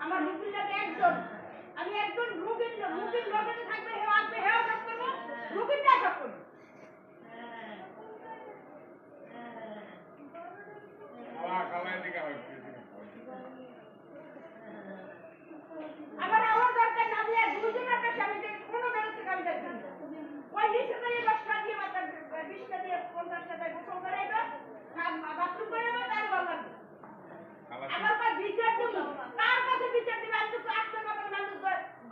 আমার রুগীর লাগে একজন, আমি একজন রুগীর লগে থাকবে, হেও আসবে, হেও কাজ করবো, রুগীরটা সব করবো। আমার আমার দরকার না, আমি আর দুজনের পেশা, আমি কোনো ব্যবস্থা কাজ করছি না। ওই 20,000 দিয়ে মাত্র 20টা দিয়ে 50টা দিয়ে গোসল করাইবা, বাথরুম করাইবা, তাই ভালো লাগবে। আমার কাছে বিচার দিব, কার কাছে বিচার দিবে? আমি তো আসতে কথা না,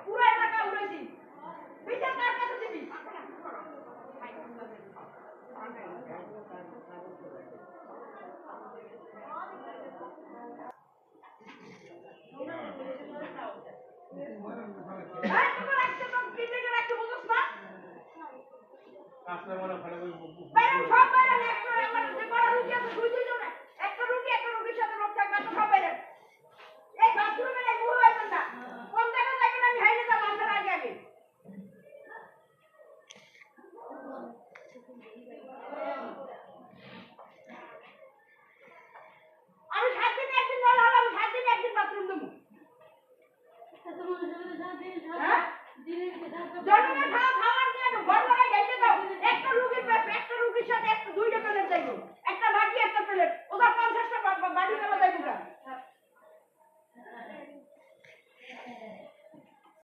পুরো এলাকা উড়েছি, বিচার কার কাছে দিবি? একটা রুগীর সাথে লোক থাকবে, সব বাইরে এই বাথরুমে মুখ হইবেন না, কোন জায়গায় যাবেন আমি হাইলে যাব, আপনার আগে আগে। আমি 7 দিনে একদিন জল হলাম, 7 দিনে একদিন বাথরুম দেবো। জন্মের খাওয়ার দিয়ে ঘর ঘরে যাইতে দাও, একটা রুগীর সাথে একটা 2টা টয়লেট যাইব।